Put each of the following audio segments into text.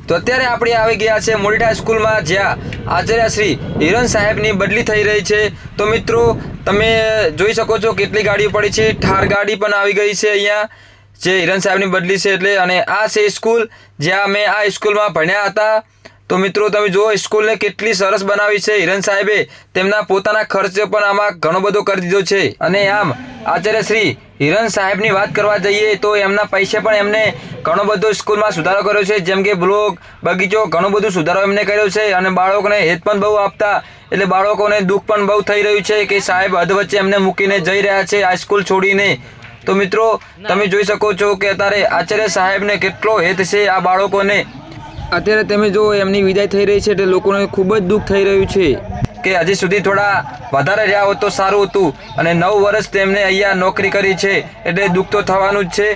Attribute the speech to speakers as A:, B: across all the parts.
A: તો અત્યારે આપણે આવી ગયા છે મોડીઠા સ્કૂલમાં, જ્યાં આચાર્ય શ્રી હિરણ સાહેબની બદલી થઈ રહી છે। તો મિત્રો તમે જોઈ શકો છો કેટલી ગાડીઓ પડી છે, ઠાર ગાડી પણ આવી ગઈ છે અહીંયા, જે હિરણ સાહેબની બદલી છે એટલે। અને આ છે સ્કૂલ જ્યાં અમે આ સ્કૂલમાં ભણ્યા હતા। તો મિત્રો તમે જુઓ સ્કૂલને કેટલી સરસ બનાવી છે। હિરણ સાહેબે તેમના પોતાના ખર્ચે પણ આમાં ઘણો બધો કરી દીધો છે। અને આમ આચાર્ય શ્રી હિરણ સાહેબની વાત કરવા જઈએ તો એમના પૈસે પણ એમને ઘણો બધો સ્કૂલમાં સુધારો કર્યો છે, જેમ કે બ્લોક, બગીચો, ઘણો બધો સુધારો એમને કર્યો છે। અને બાળકોને હેત પણ બહુ આપતા, એટલે બાળકોને દુઃખ પણ બહુ થઈ રહ્યું છે કે સાહેબ હદ વચ્ચે એમને મૂકીને જઈ રહ્યા છે આ સ્કૂલ છોડીને। તો મિત્રો તમે જોઈ શકો છો કે અત્યારે આચાર્ય સાહેબને કેટલો હેત છે આ બાળકોને। અત્યારે તમે જો એમની વિદાય થઈ રહી છે એટલે લોકોને ખૂબ જ દુઃખ થઈ રહ્યું છે કે હજી સુધી થોડા વધારે રહ્યા હોત તો સારું હતું। અને 9 વર્ષ તેમને અહીંયા નોકરી કરી છે એટલે દુઃખ તો થવાનું જ છે।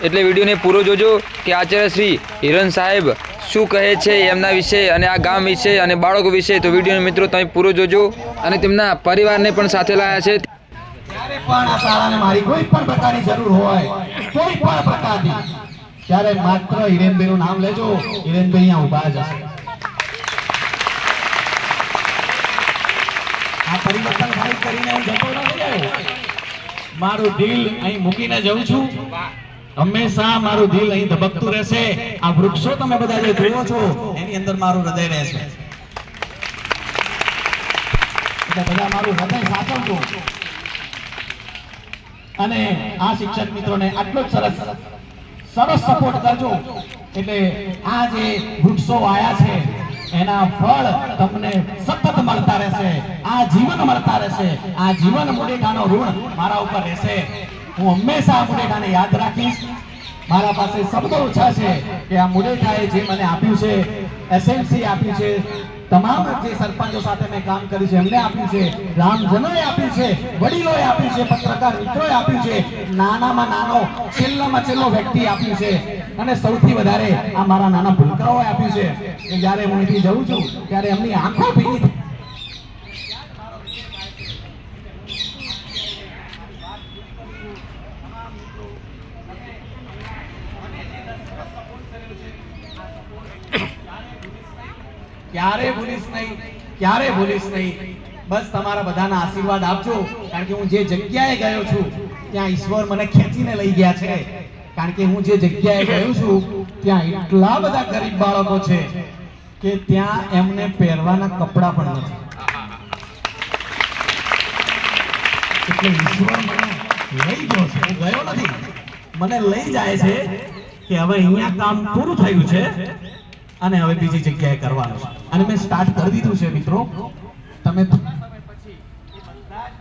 A: એટલે વિડીયોને પૂરો જોજો કે આચાર્ય શ્રી હિરણ સાહેબ શું કહે છે એમના વિશે અને આ ગામ વિશે અને બાળકો વિશે। તો વિડીયોને મિત્રો તમે પૂરો જોજો અને તેમના પરિવારને પણ સાથે લાવ્યા છે।
B: ત્યારે પણ આ શાળાને મારી કોઈ પણ પ્રકારની જરૂર હોય, કોઈ પણ પ્રકારની, ત્યારે માત્ર હિરેનભાઈનું નામ લેજો, હિરેનભાઈ અહીંયા ઊભા જ હશે। આ પરિવર્તન ખાલી કરીને હું જતો નથી આવ્યો, મારું દિલ અહીં મૂકીને જઉં છું। હંમેશા મારું દિલ અહીં ધબકતું રહેશે। આ વૃક્ષો તમે બધા જે જોવો છો એની અંદર મારું હૃદય રહેશે, એટલે બધા મારું હૃદય સાચવજો। અને આ શિક્ષક મિત્રોને આટલો જ સરસ સપોર્ટ કરજો, એટલે આ જે વૃક્ષો આયા છે એના ફળ તમને સતત મળતા રહેશે, આ જીવન મળતા રહેશે। આ જીવન મુડેઠાનો ઋણ મારા ઉપર રહેશે। હું હંમેશા મુડેઠાને યાદ રાખીશ। મારા પાસે શબ્દો ઓછા છે કે આ મુડેઠાએ જે મને આપ્યું છે, એસએમસી આપ્યું છે, તમામ જે સરપંચો સાથે મેં કામ કર્યું છે એમને આપ્યું છે, ગ્રામજનોએ આપ્યું છે, વડીલોએ આપ્યું છે, પત્રકાર મિત્રોએ આપ્યું છે, નાનામાં નાનો છેલ્લામાં છેલ્લો વ્યક્તિ આપ્યું છે, અને સૌથી વધારે આ મારા નાના ભૂલકાઓએ આપ્યું છે કે જ્યારે હું અહીંથી જઉં છું ત્યારે એમની આંખો ભીની ક્યારે ભૂલીશ નહીં। બસ તમારા બધાના આશીર્વાદ આપજો, કારણ કે હું જે જગ્યાએ ગયો છું ત્યાં ઈશ્વર મને ખેંચીને લઈ ગયા છે। કારણ કે હું જે જગ્યાએ ગયો છું ત્યાં એટલા બધા ગરીબ બાળકો છે કે ત્યાં એમને પહેરવાના કપડાં પણ નથી, એટલે ઈશ્વર મને લઈ ગયો છે, હું ગયો નથી, મને લઈ જાય છે કે હવે અહીંયા કામ પૂરું થયું છે અને હવે બીજી જગ્યાએ કરવાનું છે। અને મેં સ્ટાર્ટ કરી દીધું છે મિત્રો। તમે થોડા સમય પછી એ બધા જ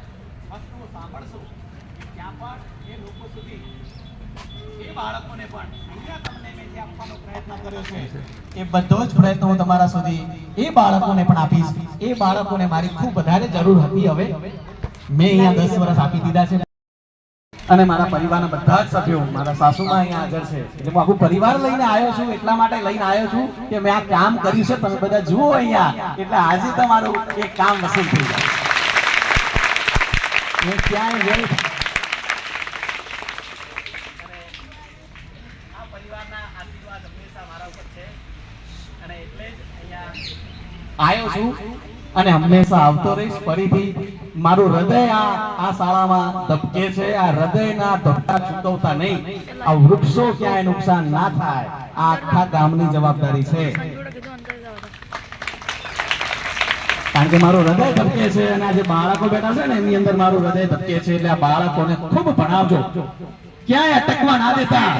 B: વસ્તુઓ સાંભળશો, ત્યાં પણ એ લોકો સુધી, એ બાળકોને પણ અહીંયા તમને મેં જે આપવાનો પ્રયત્ન કર્યો છે એ બધો જ પ્રયત્ન હું તમારા સુધી એ બાળકોને પણ આપીશ। એ બાળકોને મારી ખૂબ વધારે જરૂર હતી, હવે મેં અહીંયા 10 વર્ષ આપી દીધા છે। અને મારા પરિવારના બધા જ સભ્યો, મારા સાસુમાં અહીંયા હાજર છે, એટલે હું આખું પરિવાર લઈને આવ્યો છું। એટલા માટે લઈને આવ્યો છું કે મેં આ કામ કર્યું છે, તમે બધા જુઓ અહીંયા, એટલે આજે તમારું એક કામ વસૂલ થઈ જાય। મેં ક્યાંય ગયો આ પરિવારના આશીર્વાદ હંમેશા મારા ઉપર છે, અને એટલે જ અહીંયા આવ્યો છું અને હંમેશા આવતો રહીશ। ફરીથી મારું હૃદય આ શાળામાં ધબકે છે। આ હૃદયના ધબકા ચૂકવતા નહીં, આ વૃક્ષો ક્યાંય નુકસાન ના થાય, આ આખા ગામની જવાબદારી છે। કારણ કે મારું હૃદય ધબકે છે અને આ જે બાળકો બેઠા છે ને એની અંદર મારું હૃદય ધબકે છે, એટલે આ બાળકોને ખૂબ ભણાવજો, ક્યાંય અટકવા ના દેતા।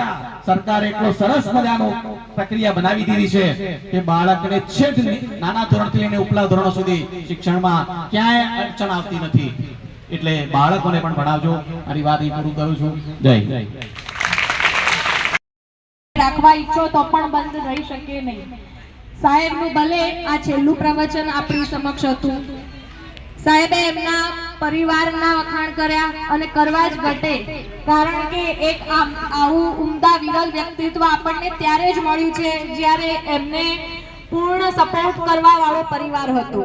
B: સરકારે એટલો સરસ મજાનો પ્રક્રિયા બનાવી દીધી છે કે બાળકને છેક નાના ધોરણથી લઈને ઉપલા ધોરણો સુધી શિક્ષણમાં ક્યાંય અડચણ આવતી નથી, એટલે બાળકોને પણ ભણાવજો। મારી વાત અહીં પૂરું કરું છું। જય
C: રાખવા ઈચ્છો તો પણ બંધ રહી શકે નહીં। સાહેબનું ભલે આ છેલ્લું પ્રવચન આપણી સમક્ષ હતું, સાહેબે એમના પરિવારના વખાણ કર્યા અને કરવા જ ઘટે, કારણ કે એક આવું ઉમદા વિરલ વ્યક્તિત્વ આપણને ત્યારે જ મળ્યું છે જ્યારે એમને પૂર્ણ સપોર્ટ કરવા વાળો પરિવાર હતો।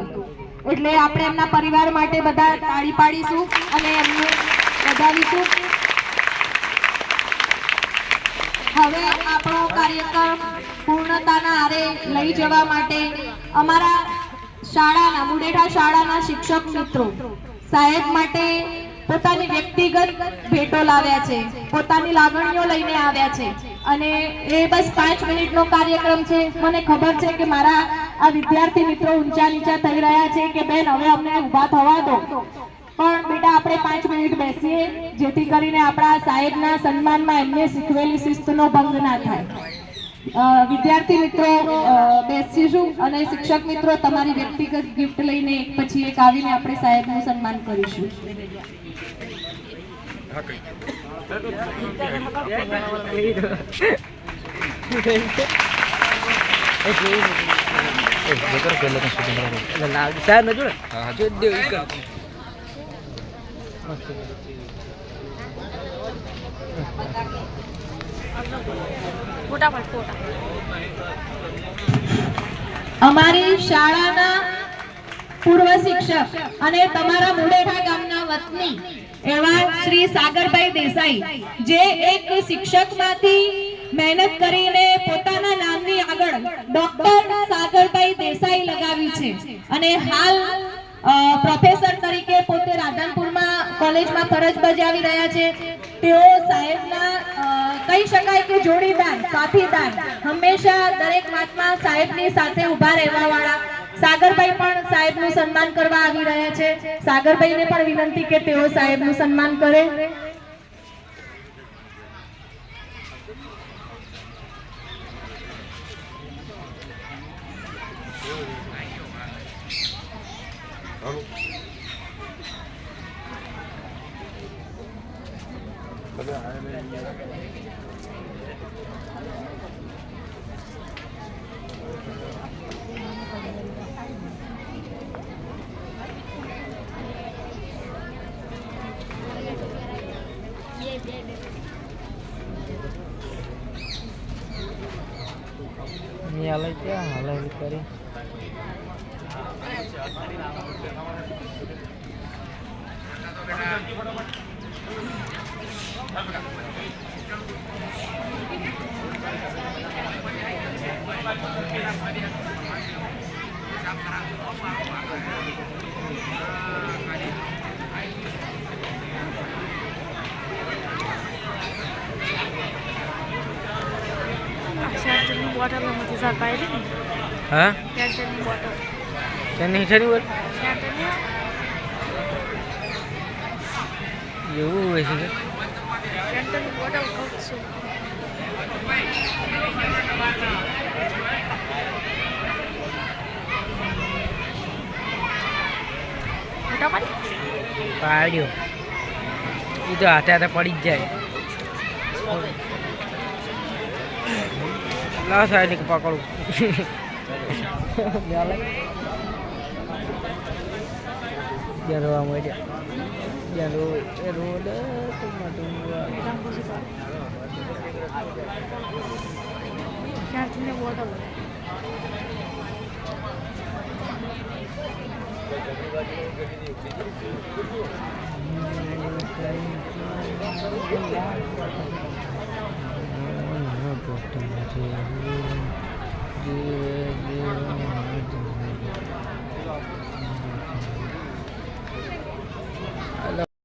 C: એટલે આપણે એમના પરિવાર માટે બધા તાળી પાડીશું અને એમને વધાવીશું। હવે આપણો કાર્યક્રમ પૂર્ણતાના આરે લઈ જવા માટે અમારા શાળાના મુડેઠા શાળાના શિક્ષક મિત્રો સાહેબ માટે પોતાની વ્યક્તિગત ભેટો લાવ્યા છે, પોતાની લાગણીઓ લઈને આવ્યા છે અને એ બસ 5 મિનિટનો કાર્યક્રમ છે. મને ખબર છે કે મારા આ વિદ્યાર્થી મિત્રો ઊંચા નીચા થઈ રહ્યા છે કે બેન હવે અમને ઊભા થવા દો, પણ બેટા આપણે 5 મિનિટ બેસીએ જેથી કરીને આપણા સાહેબના સન્માનમાં એમને શીખવેલી શિસ્તનો ભંગ ના થાય. વિદ્યાર્થી મિત્રો બેસીશું અને શિક્ષક મિત્રો તમારી વ્યક્તિગત ગિફ્ટ લઈને એક પછી એક આવીને આપણે સાહેબનું સન્માન કરીશું. અમારી શાળાના પૂર્વ શિક્ષક અને તમારા મુડેઠા ગામના વતની એવા શ્રી સાગરભાઈ દેસાઈ, જે એક શિક્ષકમાંથી મહેનત કરીને પોતાના નામની આગળ ડોક્ટર સાગરભાઈ દેસાઈ લગાવી છે અને હાલ પ્રોફેસર તરીકે પોતે રાધનપુરમાં કોલેજમાં ફરજ બજાવી રહ્યા છે. તેઓ સાહેબના કહી શકાય કે જોડીદાર, સાથીદાર, હંમેશા દરેક વાતમાં સાહેબની સાથે ઊભા રહેવા વાળા સાગરભાઈ પણ સાહેબનું સન્માન કરવા આવી રહ્યા છે. સાગરભાઈને પણ વિનંતી કે તેઓ સાહેબનું સન્માન કરે.
D: હાલે ક્યાં હાલે કરી
E: બોટલ માંથી સાર પાડી ને.
D: હા
E: શેરટની બોટલ.
D: શેની હેઠળની બોલ
E: શેરટની
D: એવું હોય છે કે
E: શેરટની બોટલ કહું છું. મોટા
D: પાડ્યો એ તો હાથે હાથે પડી જ જાય. લાવ સાહેબ ને પકડું રોવા મળ્યા રોડ
E: શેરટની બોટલ.
D: हेलो